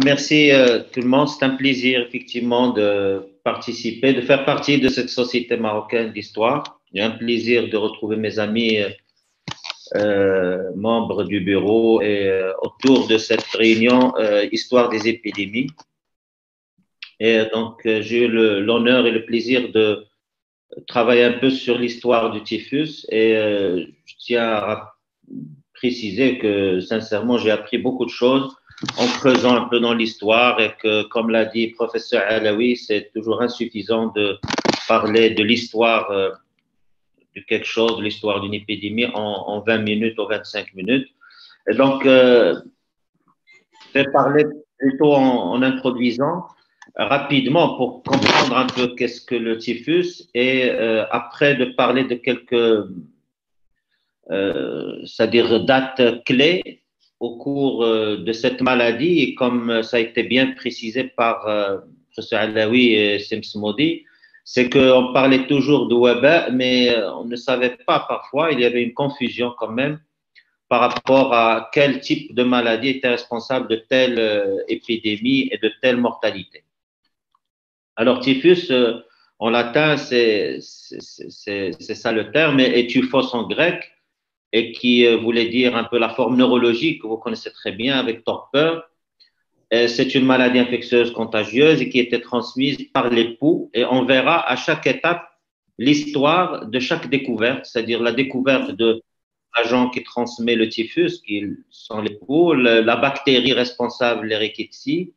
Merci tout le monde. C'est un plaisir effectivement de participer, de faire partie de cette société marocaine d'histoire. Il y a un plaisir de retrouver mes amis membres du bureau et autour de cette réunion Histoire des épidémies. Et donc j'ai eu l'honneur et le plaisir de travailler un peu sur l'histoire du typhus et je tiens à préciser que sincèrement j'ai appris beaucoup de choses en creusant un peu dans l'histoire et que, comme l'a dit le professeur Alaoui, c'est toujours insuffisant de parler de l'histoire de quelque chose, de l'histoire d'une épidémie en 20 minutes ou 25 minutes. Et donc, je vais parler plutôt en introduisant rapidement pour comprendre un peu qu'est-ce que le typhus et après de parler de quelques, c'est-à-dire dates clés au cours de cette maladie, et comme ça a été bien précisé par professeur Alaoui et Sims Modi, c'est qu'on parlait toujours de wabah, mais on ne savait pas parfois, il y avait une confusion quand même par rapport à quel type de maladie était responsable de telle épidémie et de telle mortalité. Alors, typhus, en latin, c'est ça le terme, et typhos en grec, et qui voulait dire un peu la forme neurologique que vous connaissez très bien avec torpeur. C'est une maladie infectieuse contagieuse et qui était transmise par les poux. Et on verra à chaque étape l'histoire de chaque découverte, c'est-à-dire la découverte de l'agent qui transmet le typhus, qui sont les poux, la bactérie responsable, les rickettsia.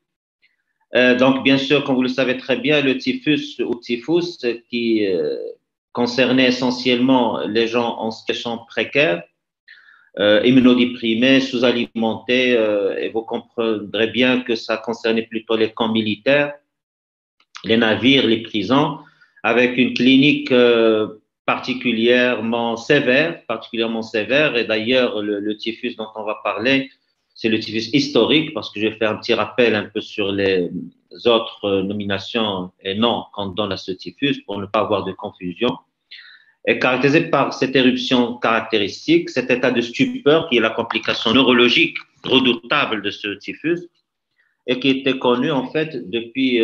Donc, bien sûr, comme vous le savez très bien, le typhus ou typhus qui concernait essentiellement les gens en situation précaire, immunodéprimés, sous-alimentés, et vous comprendrez bien que ça concernait plutôt les camps militaires, les navires, les prisons, avec une clinique particulièrement sévère, et d'ailleurs le typhus dont on va parler, c'est le typhus historique, parce que je vais faire un petit rappel un peu sur les autres nominations et noms qu'on donne à ce typhus pour ne pas avoir de confusion, est caractérisé par cette éruption caractéristique, cet état de stupeur qui est la complication neurologique redoutable de ce typhus et qui était connu en fait depuis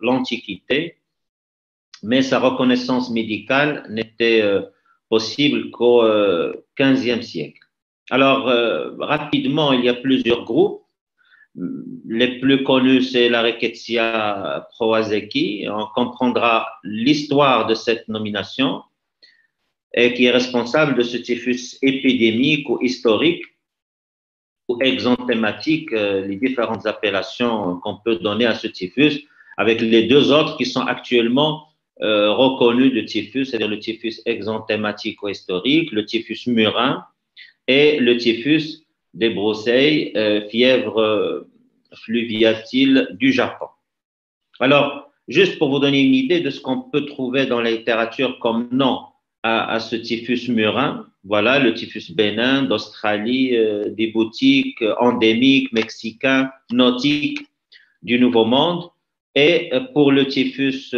l'Antiquité, mais sa reconnaissance médicale n'était possible qu'au XVe siècle. Alors, rapidement, il y a plusieurs groupes. Les plus connus, c'est la Rickettsia prowazekii. On comprendra l'histoire de cette nomination et qui est responsable de ce typhus épidémique ou historique ou exanthématique, les différentes appellations qu'on peut donner à ce typhus, avec les deux autres qui sont actuellement reconnus de typhus, c'est-à-dire le typhus exanthématique ou historique, le typhus murin et le typhus des broussailles, fièvre fluviatile du Japon. Alors, juste pour vous donner une idée de ce qu'on peut trouver dans la littérature comme nom à ce typhus murin, voilà le typhus bénin d'Australie, des boutiques endémiques, mexicains, nautiques du Nouveau Monde. Et pour le typhus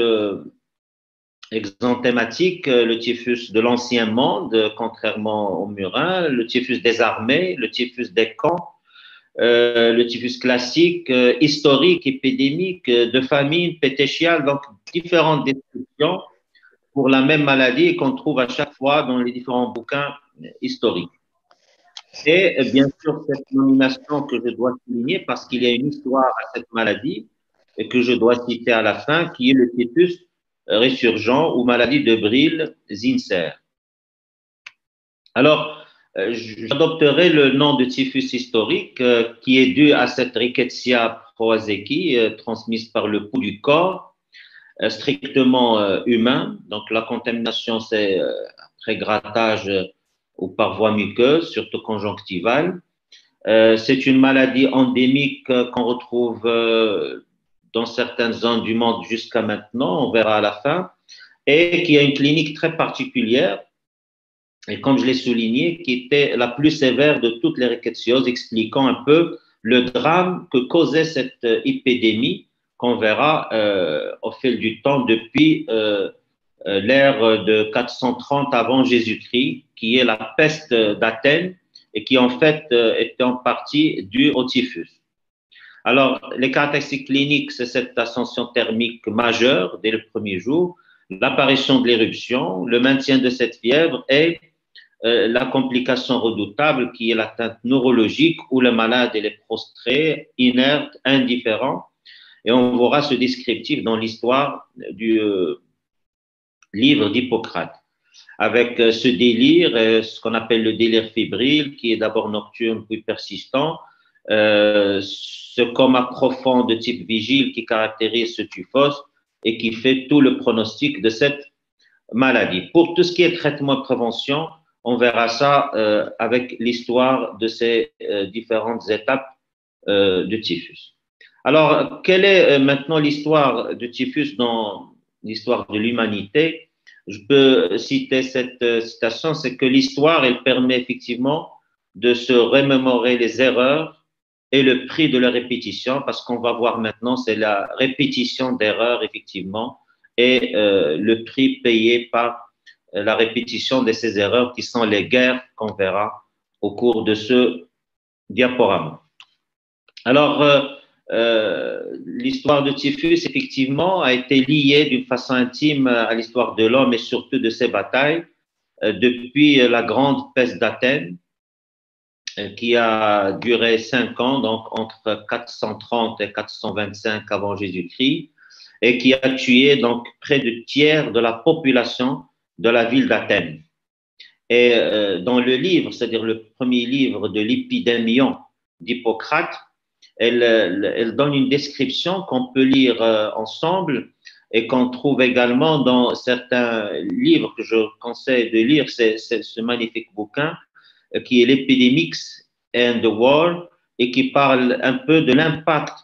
exanthématique, le typhus de l'Ancien Monde, contrairement au murin, le typhus des armées, le typhus des camps, le typhus classique, historique, épidémique, de famine, pétéchiale, donc différentes descriptions pour la même maladie qu'on trouve à chaque fois dans les différents bouquins historiques. Et bien sûr, cette nomination que je dois souligner parce qu'il y a une histoire à cette maladie et que je dois citer à la fin, qui est le typhus résurgent ou maladie de Brill-Zinsser. Alors, j'adopterai le nom de typhus historique qui est dû à cette Rickettsia prowazekii transmise par le pouls du corps, strictement humain. Donc, la contamination, c'est après grattage ou par voie muqueuse, surtout conjonctivale. C'est une maladie endémique qu'on retrouve dans certaines zones du monde jusqu'à maintenant, on verra à la fin, et qui a une clinique très particulière, et comme je l'ai souligné, qui était la plus sévère de toutes les rickettsioses, expliquant un peu le drame que causait cette épidémie qu'on verra au fil du temps depuis l'ère de 430 avant Jésus-Christ, qui est la peste d'Athènes et qui en fait était en partie due au typhus. Alors, les caractéristiques cliniques, c'est cette ascension thermique majeure dès le premier jour, l'apparition de l'éruption, le maintien de cette fièvre et la complication redoutable qui est l'atteinte neurologique où le malade est prostré, inerte, indifférent. Et on verra ce descriptif dans l'histoire du livre d'Hippocrate, avec ce délire, ce qu'on appelle le délire fébrile, qui est d'abord nocturne puis persistant, ce coma profond de type vigile qui caractérise ce typhus et qui fait tout le pronostic de cette maladie. Pour tout ce qui est traitement et prévention, on verra ça avec l'histoire de ces différentes étapes de typhus. Alors, quelle est maintenant l'histoire du typhus dans l'histoire de l'humanité? Je peux citer cette citation, c'est que l'histoire, elle permet effectivement de se remémorer les erreurs et le prix de la répétition, parce qu'on va voir maintenant, c'est la répétition d'erreurs, effectivement, et le prix payé par la répétition de ces erreurs qui sont les guerres qu'on verra au cours de ce diaporama. Alors, l'histoire de typhus, effectivement, a été liée d'une façon intime à l'histoire de l'homme et surtout de ses batailles depuis la grande peste d'Athènes qui a duré 5 ans, donc entre 430 et 425 avant Jésus-Christ, et qui a tué donc près du tiers de la population de la ville d'Athènes. Et dans le livre, c'est-à-dire le premier livre de l'Épidémion d'Hippocrate, elle donne une description qu'on peut lire ensemble et qu'on trouve également dans certains livres que je conseille de lire. C'est ce magnifique bouquin qui est l'Epidemics and the War et qui parle un peu de l'impact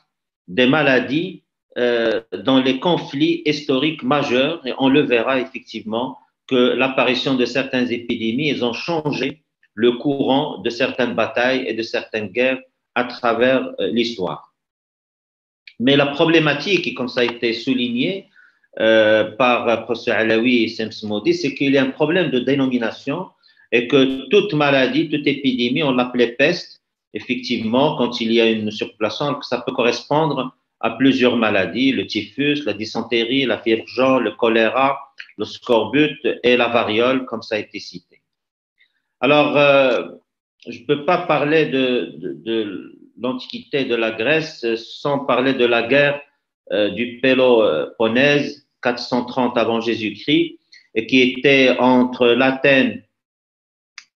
des maladies dans les conflits historiques majeurs. Et on le verra effectivement que l'apparition de certaines épidémies, elles ont changé le courant de certaines batailles et de certaines guerres à travers l'histoire. Mais la problématique, et comme ça a été souligné par professeur Alaoui et Sems Modi, c'est qu'il y a un problème de dénomination et que toute maladie, toute épidémie, on l'appelait peste. Effectivement, quand il y a une surpopulation, ça peut correspondre à plusieurs maladies, le typhus, la dysenterie, la fièvre jaune, le choléra, le scorbut et la variole, comme ça a été cité. Alors, je ne peux pas parler de l'Antiquité de la Grèce sans parler de la guerre du Péloponnèse, 430 avant Jésus-Christ, et qui était entre l'Athènes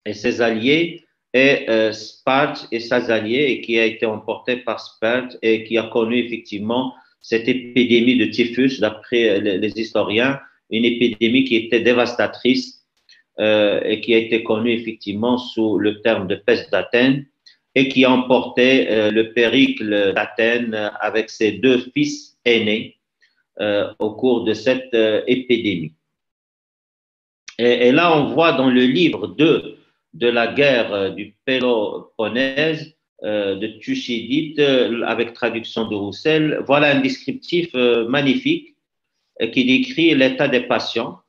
et ses alliés, et Sparte et ses alliés, et qui a été emporté par Sparte et qui a connu effectivement cette épidémie de typhus, d'après les historiens, une épidémie qui était dévastatrice et qui a été connue effectivement sous le terme de peste d'Athènes et qui a emporté le périple d'Athènes avec ses 2 fils aînés au cours de cette épidémie. Et là, on voit dans le livre 2 de la guerre du Péloponnèse de Thucydide, avec traduction de Roussel, voilà un descriptif magnifique qui décrit l'état des patients.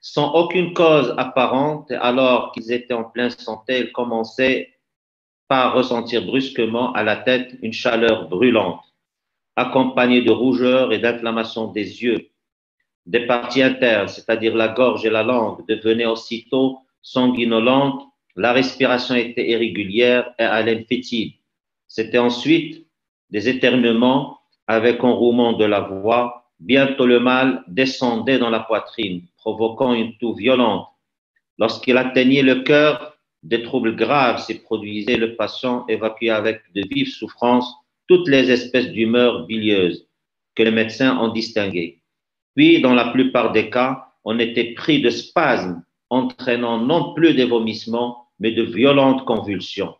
Sans aucune cause apparente, alors qu'ils étaient en pleine santé, ils commençaient par ressentir brusquement à la tête une chaleur brûlante, accompagnée de rougeur et d'inflammation des yeux. Des parties internes, c'est-à-dire la gorge et la langue, devenaient aussitôt sanguinolentes, la respiration était irrégulière et haleine fétide. C'était ensuite des éternuements avec un roulement de la voix. Bientôt le mal descendait dans la poitrine, provoquant une toux violente. Lorsqu'il atteignait le cœur, des troubles graves se produisaient. Le patient évacuait avec de vives souffrances toutes les espèces d'humeurs bilieuses que les médecins ont distinguées. Puis, dans la plupart des cas, on était pris de spasmes entraînant non plus des vomissements, mais de violentes convulsions.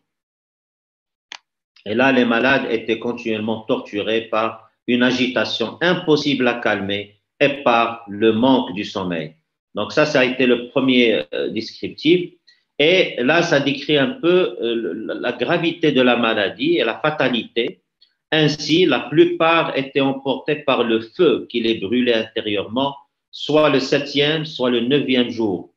Et là, les malades étaient continuellement torturés par une agitation impossible à calmer et par le manque du sommeil. Donc ça a été le premier descriptif. Et là, ça décrit un peu la gravité de la maladie et la fatalité. Ainsi, la plupart étaient emportés par le feu qui les brûlait intérieurement, soit le 7e, soit le 9e jour,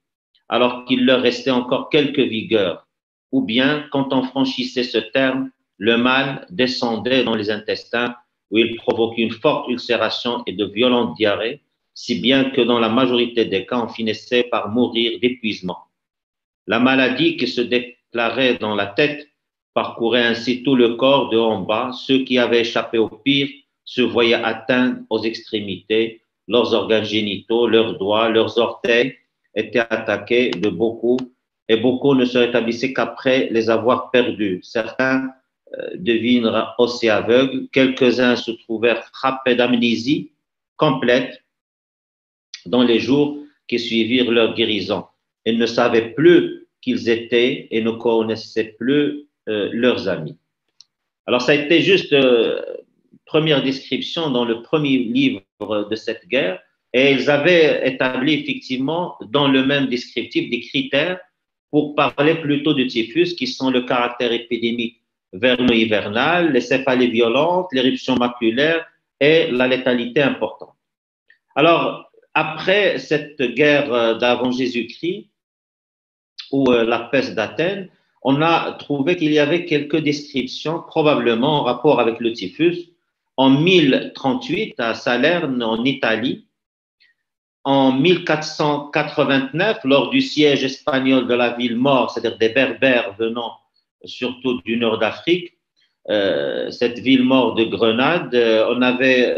alors qu'il leur restait encore quelques vigueurs. Ou bien, quand on franchissait ce terme, le mal descendait dans les intestins où il provoquait une forte ulcération et de violentes diarrhées, si bien que dans la majorité des cas, on finissait par mourir d'épuisement. La maladie qui se déclarait dans la tête parcourait ainsi tout le corps de haut en bas. Ceux qui avaient échappé au pire se voyaient atteints aux extrémités, leurs organes génitaux, leurs doigts, leurs orteils étaient attaqués de beaucoup et beaucoup ne se rétablissaient qu'après les avoir perdus. Certains devinrent aussi aveugles, quelques-uns se trouvèrent frappés d'amnésie complète dans les jours qui suivirent leur guérison. Ils ne savaient plus qui ils étaient et ne connaissaient plus leurs amis. Alors, ça a été juste première description dans le premier livre de cette guerre et ils avaient établi effectivement dans le même descriptif des critères pour parler plutôt du typhus qui sont le caractère épidémique verno-hivernal, les céphalées violentes, l'éruption maculaire et la létalité importante. Alors, après cette guerre d'avant Jésus-Christ, ou la peste d'Athènes, on a trouvé qu'il y avait quelques descriptions, probablement en rapport avec le typhus, en 1038 à Salerne, en Italie, en 1489, lors du siège espagnol de la ville morte, c'est-à-dire des Berbères venant surtout du nord d'Afrique, cette ville morte de Grenade, on avait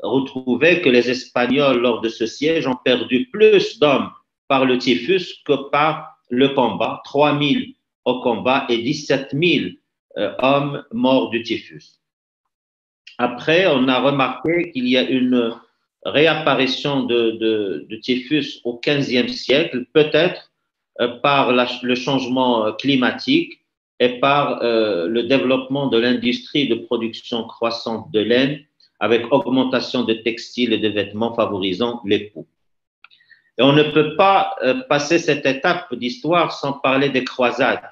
retrouvé que les Espagnols, lors de ce siège, ont perdu plus d'hommes par le typhus que par le combat, 3000 au combat et 17 000 hommes morts du typhus. Après, on a remarqué qu'il y a une réapparition de typhus au XVe siècle, peut-être par le changement climatique et par le développement de l'industrie de production croissante de laine avec augmentation de textiles et de vêtements favorisant l'époux. Et on ne peut pas passer cette étape d'histoire sans parler des croisades.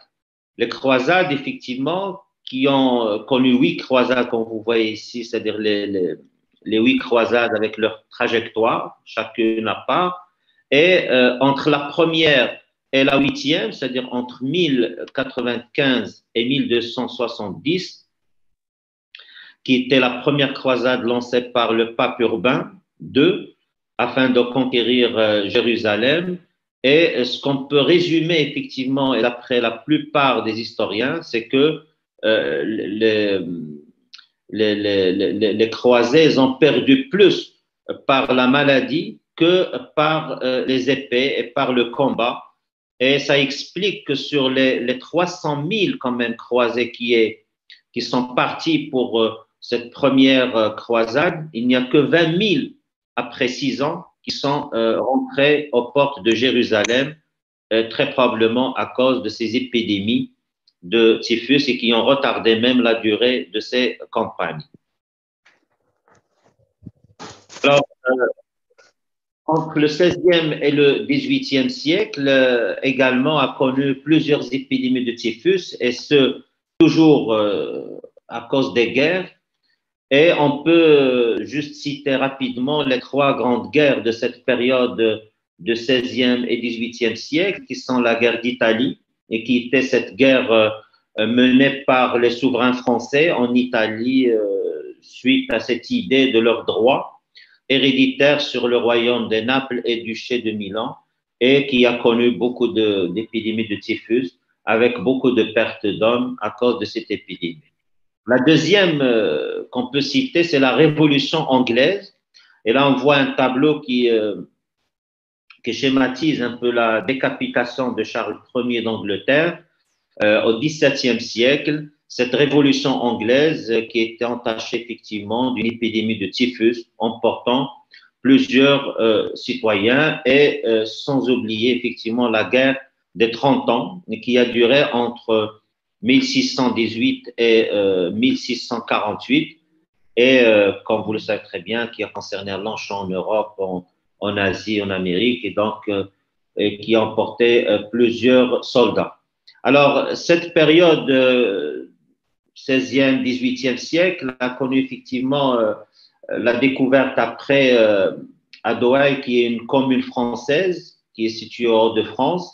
Les croisades, effectivement, qui ont connu 8 croisades, comme vous voyez ici, c'est-à-dire les 8 croisades avec leur trajectoire, chacune à part. Et entre la première et la 8e, c'est-à-dire entre 1095 et 1270, qui était la première croisade lancée par le pape Urbain II afin de conquérir Jérusalem. Et ce qu'on peut résumer effectivement, et d'après la plupart des historiens, c'est que les croisés ont perdu plus par la maladie que par les épées et par le combat. Et ça explique que sur les 300 000 quand même croisés qui sont partis pour cette première croisade, il n'y a que 20 000 après 6 ans qui sont rentrés aux portes de Jérusalem, très probablement à cause de ces épidémies de typhus et qui ont retardé même la durée de ces campagnes. Alors, entre le XVIe et le XVIIIe siècle, également a connu plusieurs épidémies de typhus, et ce, toujours à cause des guerres. Et on peut juste citer rapidement les 3 grandes guerres de cette période de XVIe et XVIIIe siècle, qui sont la guerre d'Italie, et qui était cette guerre menée par les souverains français en Italie suite à cette idée de leurs droits héréditaires sur le royaume de Naples et duché de Milan, et qui a connu beaucoup d'épidémies de typhus, avec beaucoup de pertes d'hommes à cause de cette épidémie. La deuxième qu'on peut citer, c'est la Révolution anglaise. Et là, on voit un tableau qui schématise un peu la décapitation de Charles Ier d'Angleterre au XVIIe siècle. Cette révolution anglaise qui était entachée effectivement d'une épidémie de typhus emportant plusieurs citoyens et sans oublier effectivement la guerre des 30 ans qui a duré entre 1618 et 1648 et comme vous le savez très bien, qui a concerné Longchamp en Europe, en Asie, en Amérique et donc et qui a emporté plusieurs soldats. Alors, cette période 16e, 18e siècle a connu effectivement la découverte après à Douai, qui est une commune française qui est située hors de France,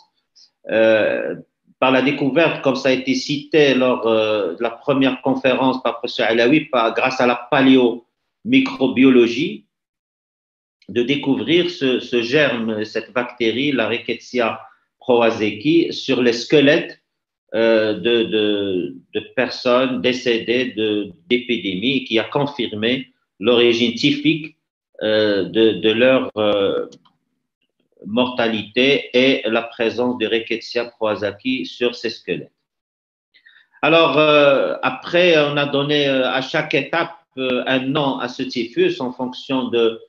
par la découverte, comme ça a été cité lors de la première conférence par professeur Alaoui, grâce à la paléomicrobiologie, de découvrir ce germe, cette bactérie, la Rickettsia prowazekii, sur les squelettes de personnes décédées d'épidémies, qui a confirmé l'origine typique de leur mortalité et la présence de Rickettsia prowazekii sur ces squelettes. Alors, après, on a donné à chaque étape un nom à ce typhus en fonction de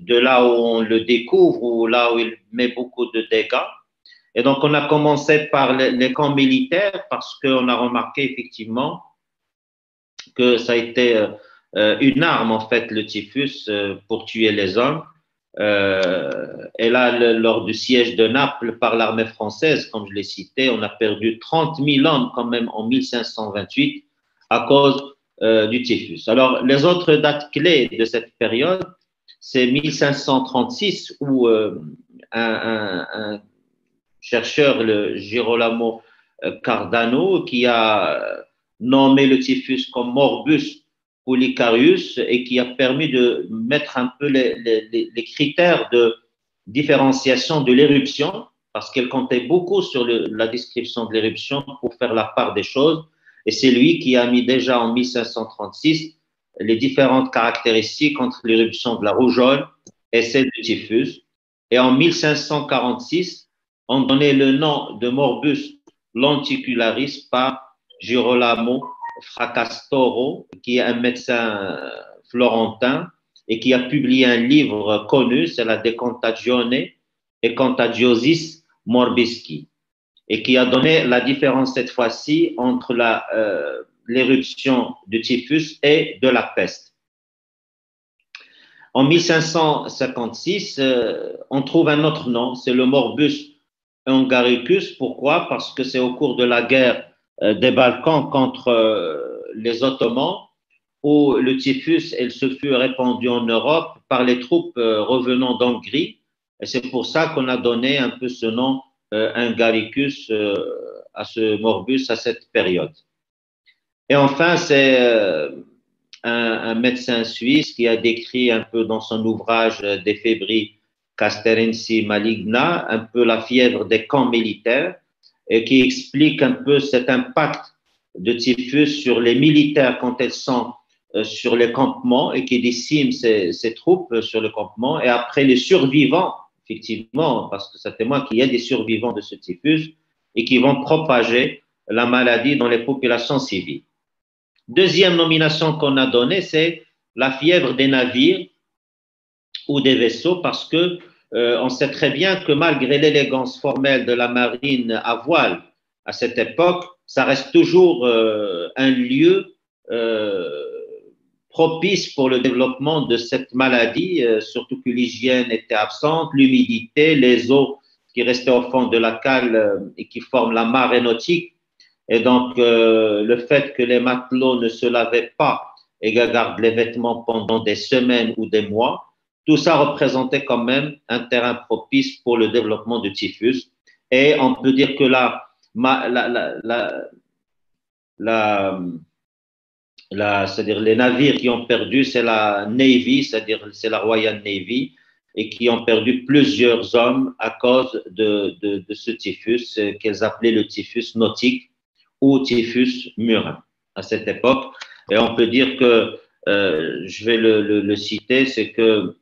là où on le découvre ou là où il met beaucoup de dégâts. Et donc, on a commencé par les camps militaires parce qu'on a remarqué effectivement que ça a été une arme, en fait, le typhus, pour tuer les hommes. Et là, lors du siège de Naples par l'armée française, comme je l'ai cité, on a perdu 30 000 hommes quand même en 1528 à cause du typhus. Alors, les autres dates clés de cette période, c'est 1536 où un chercheur, le Girolamo Cardano, qui a nommé le typhus comme Morbus Polycarius et qui a permis de mettre un peu les critères de différenciation de l'éruption, parce qu'elle comptait beaucoup sur la description de l'éruption pour faire la part des choses. Et c'est lui qui a mis déjà en 1536 les différentes caractéristiques entre l'éruption de la rougeole et celle du typhus. Et en 1546, on donnait le nom de Morbus lenticularis par Girolamo Fracastoro, qui est un médecin florentin et qui a publié un livre connu, c'est la De Contagione et Contagiosis Morbisci, et qui a donné la différence cette fois-ci entre l'éruption du typhus et de la peste. En 1556, on trouve un autre nom, c'est le Morbus Hungaricus. Pourquoi? Parce que c'est au cours de la guerre des Balkans contre les Ottomans où le typhus il se fut répandu en Europe par les troupes revenant d'Hongrie. Et c'est pour ça qu'on a donné un peu ce nom Hungaricus à ce Morbus à cette période. Et enfin, c'est un médecin suisse qui a décrit un peu dans son ouvrage De Febri Casterensi Maligna, un peu la fièvre des camps militaires et qui explique un peu cet impact de typhus sur les militaires quand elles sont sur les campements et qui décime ces troupes sur le campement. Et après, les survivants, effectivement, parce que ça témoigne qu'il y a des survivants de ce typhus et qui vont propager la maladie dans les populations civiles. Deuxième nomination qu'on a donnée, c'est la fièvre des navires ou des vaisseaux, parce que on sait très bien que malgré l'élégance formelle de la marine à voile à cette époque, ça reste toujours un lieu propice pour le développement de cette maladie, surtout que l'hygiène était absente, l'humidité, les eaux qui restaient au fond de la cale et qui forment la marée nautique. Et donc, le fait que les matelots ne se lavaient pas et gardent les vêtements pendant des semaines ou des mois, tout ça représentait quand même un terrain propice pour le développement du typhus. Et on peut dire que c'est-à-dire les navires qui ont perdu, c'est la Navy, c'est-à-dire c'est la Royal Navy, et qui ont perdu plusieurs hommes à cause de ce typhus qu'ils appelaient le typhus nautique ou typhus murin à cette époque. Et on peut dire que, je vais le citer, c'est que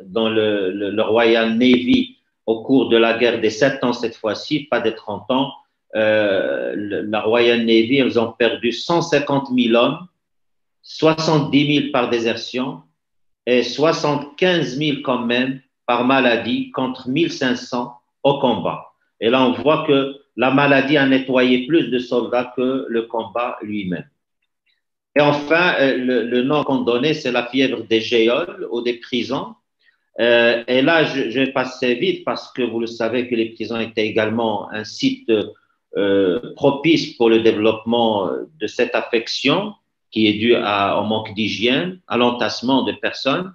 dans le Royal Navy, au cours de la guerre des 7 ans cette fois-ci, pas des 30 ans, la Royal Navy, ils ont perdu 150 000 hommes, 70 000 par désertion et 75 000 quand même par maladie contre 1500 au combat. Et là, on voit que la maladie a nettoyé plus de soldats que le combat lui-même. Et enfin, le nom qu'on donnait, c'est la fièvre des geôles ou des prisons. Et là, je vais passer vite parce que vous le savez que les prisons étaient également un site propice pour le développement de cette affection qui est due au manque d'hygiène, à l'entassement de personnes.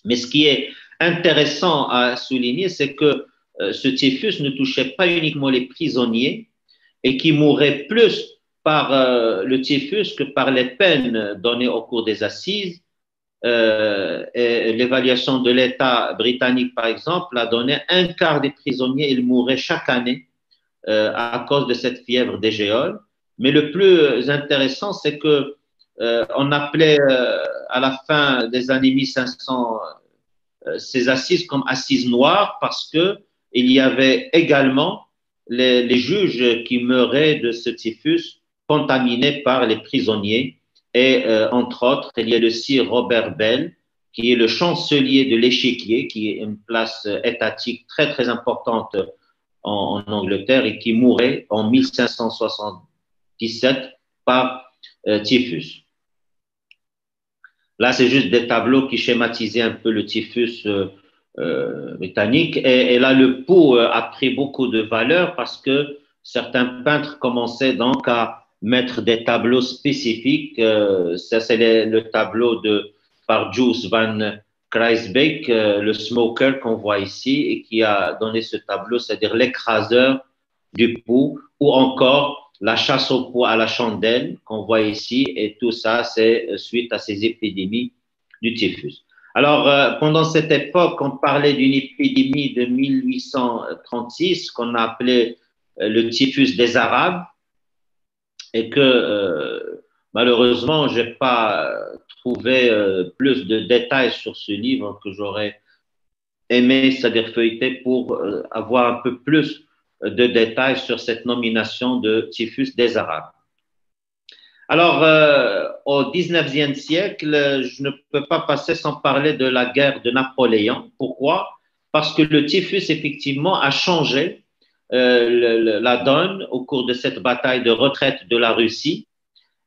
Mais ce qui est intéressant à souligner, c'est que ce typhus ne touchait pas uniquement les prisonniers, et qui mouraient plus par le typhus que par les peines données au cours des assises. L'évaluation de l'État britannique, par exemple, a donné un quart des prisonniers, ils mouraient chaque année à cause de cette fièvre des géoles. Mais le plus intéressant, c'est que on appelait à la fin des années 1500 ces assises comme assises noires parce que il y avait également les juges qui meuraient de ce typhus contaminés par les prisonniers. Et entre autres, il y a le sir Robert Bell, qui est le chancelier de l'Échiquier, qui est une place étatique très, très importante en Angleterre et qui mourait en 1577 par typhus. Là, c'est juste des tableaux qui schématisaient un peu le typhus britannique. Et là, le pouls a pris beaucoup de valeur parce que certains peintres commençaient donc à mettre des tableaux spécifiques. Ça, c'est le tableau par Jules van Kreisbeek, le smoker qu'on voit ici et qui a donné ce tableau, c'est-à-dire l'écraseur du pouls, ou encore la chasse au poids à la chandelle qu'on voit ici, et tout ça, c'est suite à ces épidémies du typhus. Alors, pendant cette époque, on parlait d'une épidémie de 1836 qu'on a appelée le typhus des Arabes, et que malheureusement, je n'ai pas trouvé plus de détails sur ce livre que j'aurais aimé, c'est-à-dire feuilleter pour avoir un peu plus de détails sur cette nomination de typhus des Arabes. Alors, au 19e siècle, je ne peux pas passer sans parler de la guerre de Napoléon. Pourquoi? Parce que le typhus, effectivement, a changé la donne au cours de cette bataille de retraite de la Russie.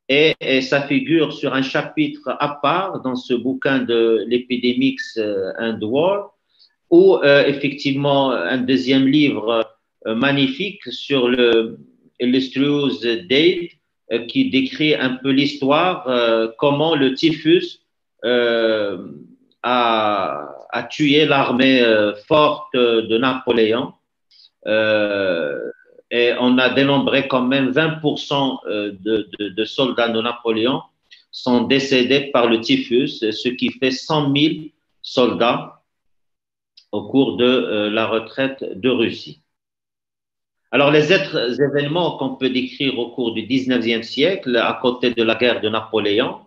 Et ça figure sur un chapitre à part dans ce bouquin de l'Epidemics and War, ou effectivement un deuxième livre magnifique sur le Illustrious Date qui décrit un peu l'histoire, comment le typhus a tué l'armée forte de Napoléon. Et on a dénombré quand même 20% de soldats de Napoléon sont décédés par le typhus, ce qui fait 100 000 soldats au cours de la retraite de Russie. Alors, les autres événements qu'on peut décrire au cours du 19e siècle, à côté de la guerre de Napoléon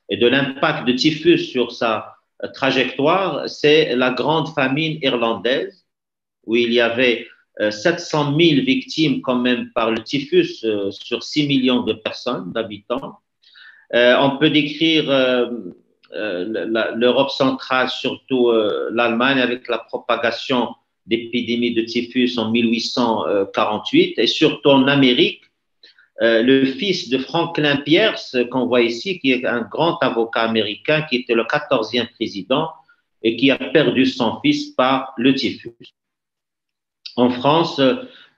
et de l'impact de typhus sur sa trajectoire, c'est la grande famine irlandaise, où il y avait 700 000 victimes quand même par le typhus sur 6 millions de personnes, d'habitants. On peut décrire l'Europe centrale, surtout l'Allemagne, avec la propagation d'épidémies de typhus en 1848, et surtout en Amérique, le fils de Franklin Pierce, qu'on voit ici, qui est un grand avocat américain, qui était le 14e président et qui a perdu son fils par le typhus. En France,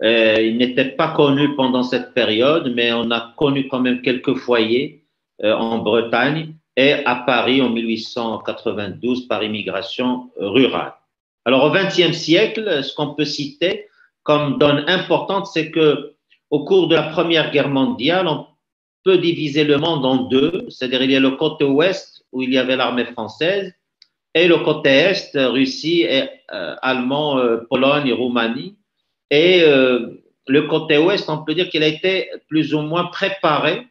il n'était pas connu pendant cette période, mais on a connu quand même quelques foyers en Bretagne et à Paris en 1892 par immigration rurale. Alors au XXe siècle, ce qu'on peut citer comme donne importante, c'est que au cours de la Première Guerre mondiale, on peut diviser le monde en deux, c'est-à-dire il y a le côté ouest où il y avait l'armée française et le côté est, Russie et Allemand, Pologne et Roumanie. Et le côté ouest, on peut dire qu'il a été plus ou moins préparé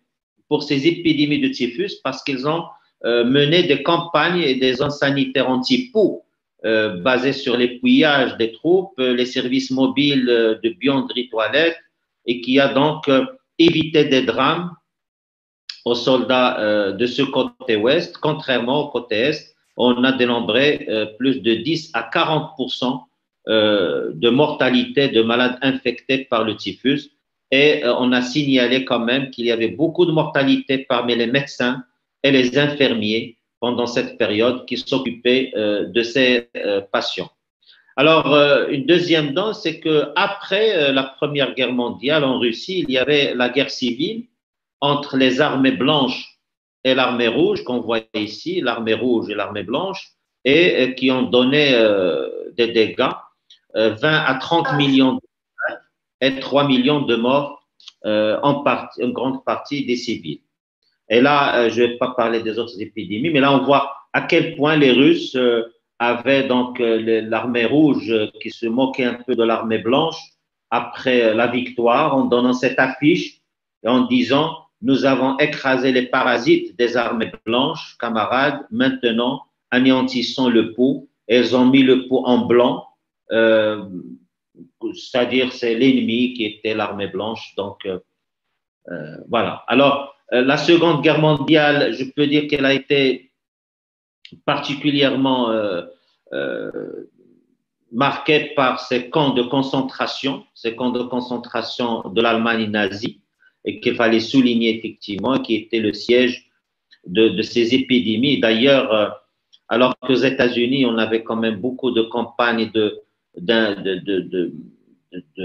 pour ces épidémies de typhus parce qu'ils ont mené des campagnes et des zones sanitaires anti-poux basées sur l'épouillage des troupes, les services mobiles de buanderie toilettes et qui a donc évité des drames aux soldats de ce côté ouest, contrairement au côté est. On a dénombré plus de 10 à 40% de mortalité de malades infectés par le typhus. Et on a signalé quand même qu'il y avait beaucoup de mortalité parmi les médecins et les infirmiers pendant cette période qui s'occupaient de ces patients. Alors, une deuxième donne, c'est qu'après la Première Guerre mondiale en Russie, il y avait la guerre civile entre les armées blanches et l'armée rouge, qu'on voit ici, l'armée rouge et l'armée blanche, et qui ont donné des dégâts, 20 à 30 millions et 3 millions de morts une grande partie des civils. Et là, je ne vais pas parler des autres épidémies, mais là, on voit à quel point les Russes avaient donc l'armée rouge qui se moquait un peu de l'armée blanche après la victoire en donnant cette affiche et en disant « Nous avons écrasé les parasites des armées blanches, camarades, maintenant anéantissons le pot. » Elles ont mis le pot en blanc, c'est-à-dire c'est l'ennemi qui était l'armée blanche. Donc, voilà. Alors, la Seconde Guerre mondiale, je peux dire qu'elle a été particulièrement marquée par ces camps de concentration de l'Allemagne nazie, et qu'il fallait souligner effectivement, qui était le siège de ces épidémies. D'ailleurs, alors qu'aux États-Unis, on avait quand même beaucoup de campagnes de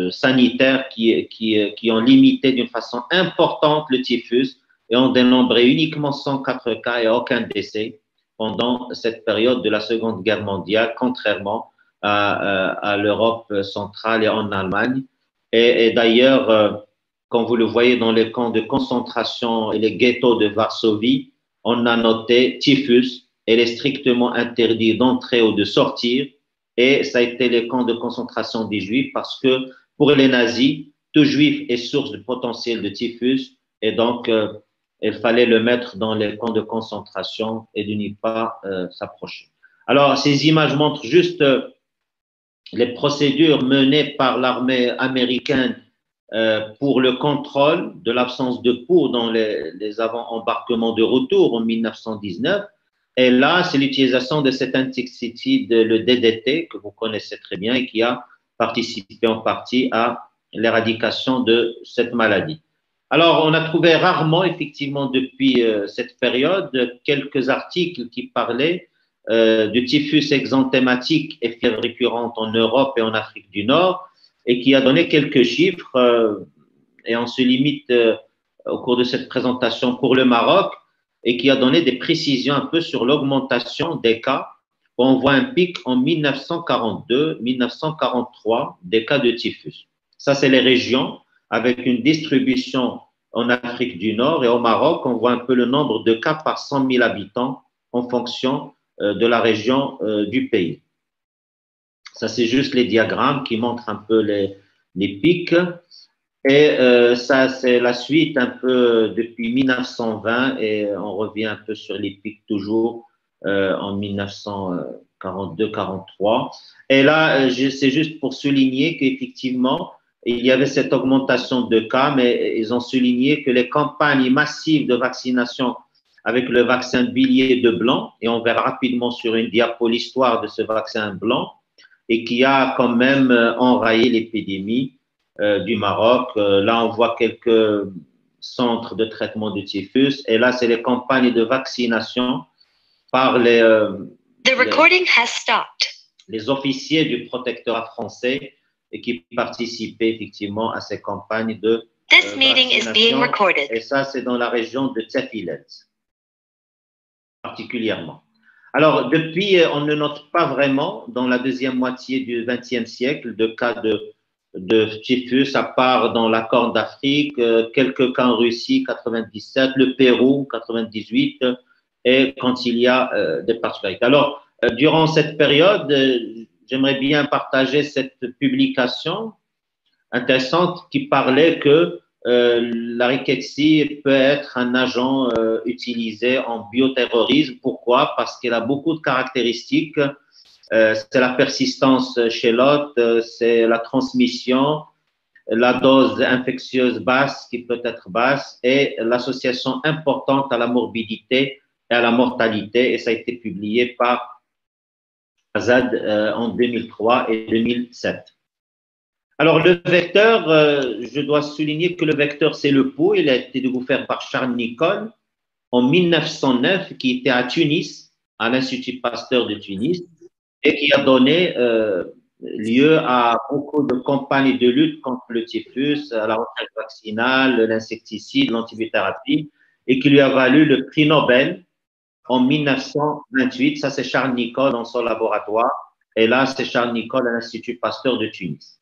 sanitaires qui ont limité d'une façon importante le typhus et ont dénombré uniquement 104 cas et aucun décès pendant cette période de la Seconde Guerre mondiale, contrairement à l'Europe centrale et en Allemagne. Et d'ailleurs, quand vous le voyez dans les camps de concentration et les ghettos de Varsovie, on a noté typhus, elle est strictement interdit d'entrer ou de sortir. Et ça a été les camps de concentration des Juifs parce que pour les nazis, tout Juif est source de potentiel de typhus et donc il fallait le mettre dans les camps de concentration et de n'y pas s'approcher. Alors, ces images montrent juste les procédures menées par l'armée américaine pour le contrôle de l'absence de peau dans les avant-embarquements de retour en 1919. Et là, c'est l'utilisation de cet insecticide, le DDT, que vous connaissez très bien et qui a participé en partie à l'éradication de cette maladie. Alors, on a trouvé rarement, effectivement, depuis cette période, quelques articles qui parlaient du typhus exanthématique et fièvre récurrente en Europe et en Afrique du Nord, et qui a donné quelques chiffres, et on se limite au cours de cette présentation pour le Maroc, et qui a donné des précisions un peu sur l'augmentation des cas. On voit un pic en 1942-1943 des cas de typhus. Ça, c'est les régions avec une distribution en Afrique du Nord et au Maroc, on voit un peu le nombre de cas par 100 000 habitants en fonction de la région du pays. Ça, c'est juste les diagrammes qui montrent un peu les pics. Et ça, c'est la suite un peu depuis 1920 et on revient un peu sur les pics toujours en 1942-43. Et là, c'est juste pour souligner qu'effectivement, il y avait cette augmentation de cas, mais ils ont souligné que les campagnes massives de vaccination avec le vaccin bilier de blanc, et on verra rapidement sur une diapo l'histoire de ce vaccin blanc, et qui a quand même enrayé l'épidémie du Maroc. Là, on voit quelques centres de traitement du typhus. Et là, c'est les campagnes de vaccination par les officiers du protectorat français et qui participaient effectivement à ces campagnes de vaccination. Et ça, c'est dans la région de Tsafilet, particulièrement. Alors, depuis, on ne note pas vraiment dans la deuxième moitié du XXe siècle de cas de typhus, à part dans la Corne d'Afrique, quelques cas en Russie, 97, le Pérou, 98, et quand il y a des particularités. Alors, durant cette période, j'aimerais bien partager cette publication intéressante qui parlait que la rickettsie peut être un agent utilisé en bioterrorisme. Pourquoi? Parce qu'elle a beaucoup de caractéristiques. C'est la persistance chez l'hôte, c'est la transmission, la dose infectieuse basse qui peut être basse et l'association importante à la morbidité et à la mortalité. Et ça a été publié par Azad en 2003 et 2007. Alors, le vecteur, je dois souligner que le vecteur, c'est le pot. Il a été découvert par Charles Nicolle en 1909, qui était à Tunis, à l'Institut Pasteur de Tunis, et qui a donné lieu à beaucoup de campagnes de lutte contre le typhus, à la recherche vaccinale, l'insecticide, l'antibiothérapie, et qui lui a valu le prix Nobel en 1928. Ça, c'est Charles Nicolle dans son laboratoire. Et là, c'est Charles Nicolle à l'Institut Pasteur de Tunis.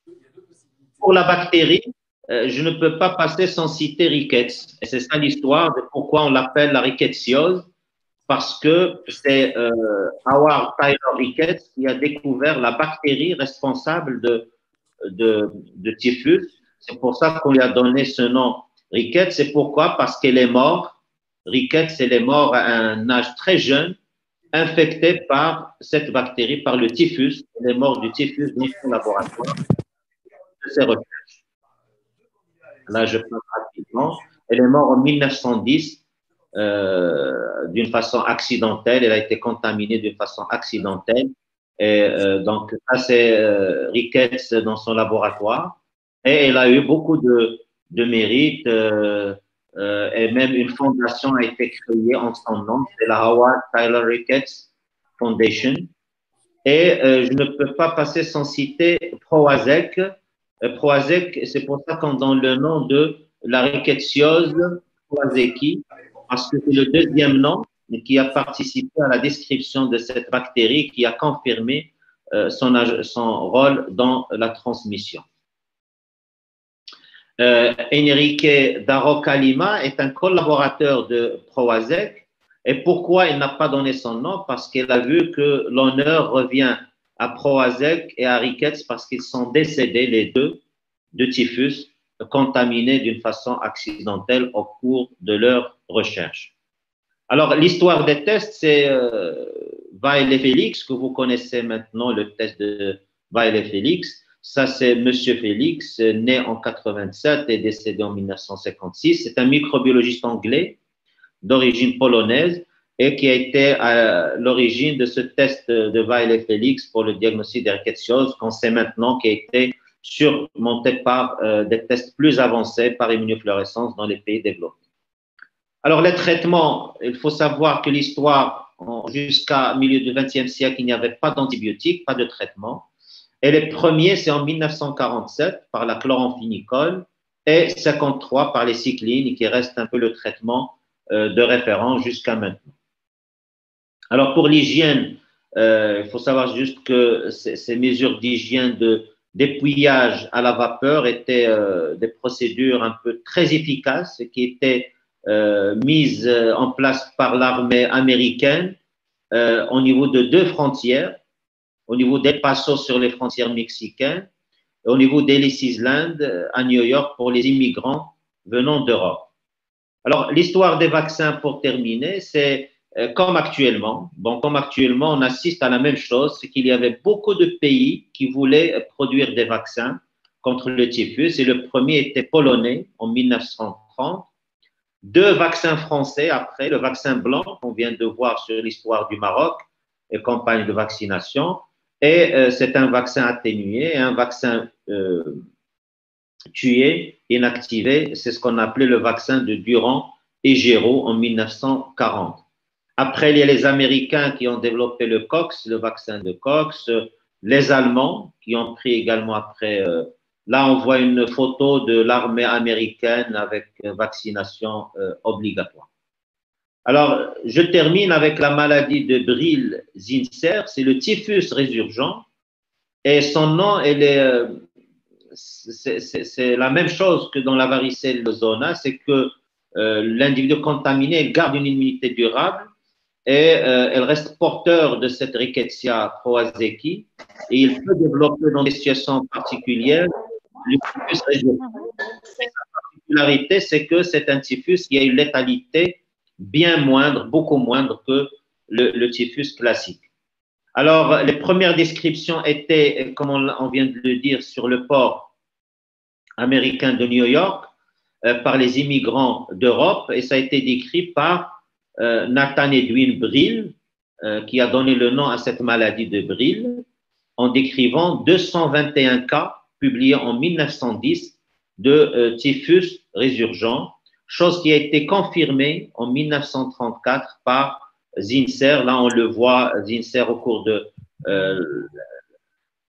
Pour la bactérie, je ne peux pas passer sans citer ricketts. Et c'est ça l'histoire de pourquoi on l'appelle la rickettsiose, parce que c'est Howard Tyler Ricketts qui a découvert la bactérie responsable de typhus. C'est pour ça qu'on lui a donné ce nom Ricketts. C'est pourquoi? Parce qu'elle est morte. Ricketts, elle est morte à un âge très jeune, infectée par cette bactérie, par le typhus. Elle est morte du typhus dans son laboratoire de ses recherches. Là, je parle rapidement. Elle est morte en 1910 d'une façon accidentelle. Elle a été contaminée d'une façon accidentelle. Et donc, ça, c'est Ricketts dans son laboratoire. Et elle a eu beaucoup de mérites. Et même une fondation a été créée en son nom. C'est la Howard Tyler Ricketts Foundation. Et je ne peux pas passer sans citer Proazec. Proazec, c'est pour ça qu'on donne le nom de la rickettsiose proazeki, parce que c'est le deuxième nom qui a participé à la description de cette bactérie qui a confirmé son rôle dans la transmission. Enrique Daroca Lima est un collaborateur de Proazec. Et pourquoi il n'a pas donné son nom? Parce qu'il a vu que l'honneur revient à Proazec et à Ricketts parce qu'ils sont décédés, les deux, de typhus, contaminés d'une façon accidentelle au cours de leur recherche. Alors, l'histoire des tests, c'est Weil et Félix, que vous connaissez maintenant, le test de Weil et Félix. Ça, c'est Monsieur Félix, né en 87 et décédé en 1956. C'est un microbiologiste anglais d'origine polonaise et qui a été à l'origine de ce test de Weil et Félix pour le diagnostic des rickettsioses, qu'on sait maintenant qui a été surmonté par des tests plus avancés par immunofluorescence dans les pays développés. Alors, les traitements, il faut savoir que l'histoire, jusqu'à milieu du XXe siècle, il n'y avait pas d'antibiotiques, pas de traitement. Et les premiers, c'est en 1947 par la chloramphénicol et 53 par les cyclines, qui reste un peu le traitement de référence jusqu'à maintenant. Alors, pour l'hygiène, il faut savoir juste que ces mesures d'hygiène d'épouillage à la vapeur étaient des procédures un peu très efficaces qui étaient mises en place par l'armée américaine au niveau de deux frontières, au niveau d'El Paso sur les frontières mexicaines et au niveau d'Ellis Island à New York pour les immigrants venant d'Europe. Alors, l'histoire des vaccins, pour terminer, c'est comme actuellement. Bon, comme actuellement, on assiste à la même chose, c'est qu'il y avait beaucoup de pays qui voulaient produire des vaccins contre le typhus. Et le premier était polonais en 1930. Deux vaccins français après, le vaccin blanc qu'on vient de voir sur l'histoire du Maroc et campagne de vaccination. Et c'est un vaccin atténué, un vaccin tué, inactivé. C'est ce qu'on appelait le vaccin de Durand et Géraud en 1940. Après, il y a les Américains qui ont développé le Cox, le vaccin de Cox, les Allemands qui ont pris également après. Là, on voit une photo de l'armée américaine avec vaccination obligatoire. Alors, je termine avec la maladie de Brill-Zinsser, c'est le typhus résurgent et son nom, c'est la même chose que dans la varicelle zona, c'est que l'individu contaminé garde une immunité durable et elle reste porteur de cette rickettsia proazeki et il peut développer dans des situations particulières le typhus résurgent. Sa particularité, c'est que c'est un typhus qui a une létalité bien moindre, beaucoup moindre que le typhus classique. Alors, les premières descriptions étaient, comme on vient de le dire, sur le port américain de New York par les immigrants d'Europe et ça a été décrit par Nathan Edwin Brill qui a donné le nom à cette maladie de Brill en décrivant 221 cas publiés en 1910 de typhus résurgent, chose qui a été confirmée en 1934 par Zinsser. Là, on le voit, Zinsser au cours de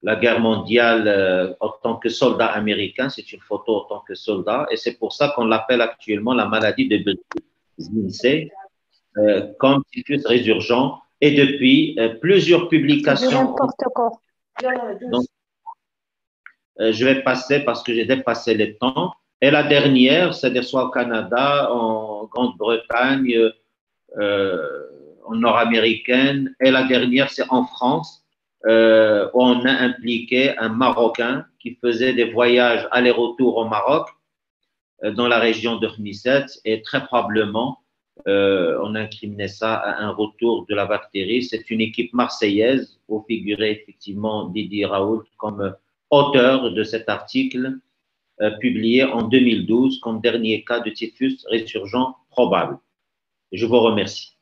la guerre mondiale en tant que soldat américain. C'est une photo en tant que soldat et c'est pour ça qu'on l'appelle actuellement la maladie de Zinsser comme typhus résurgent et depuis plusieurs publications. Donc, je vais passer parce que j'ai dépassé le temps. Et la dernière, c'est-à-dire soit au Canada, en Grande-Bretagne, en nord-américaine. Et la dernière, c'est en France, où on a impliqué un Marocain qui faisait des voyages aller-retour au Maroc, dans la région de Khnisset, et très probablement, on a incriminé ça à un retour de la bactérie. C'est une équipe marseillaise où figurait effectivement Didier Raoult comme auteur de cet article publié en 2012 comme dernier cas de typhus résurgent probable. Je vous remercie.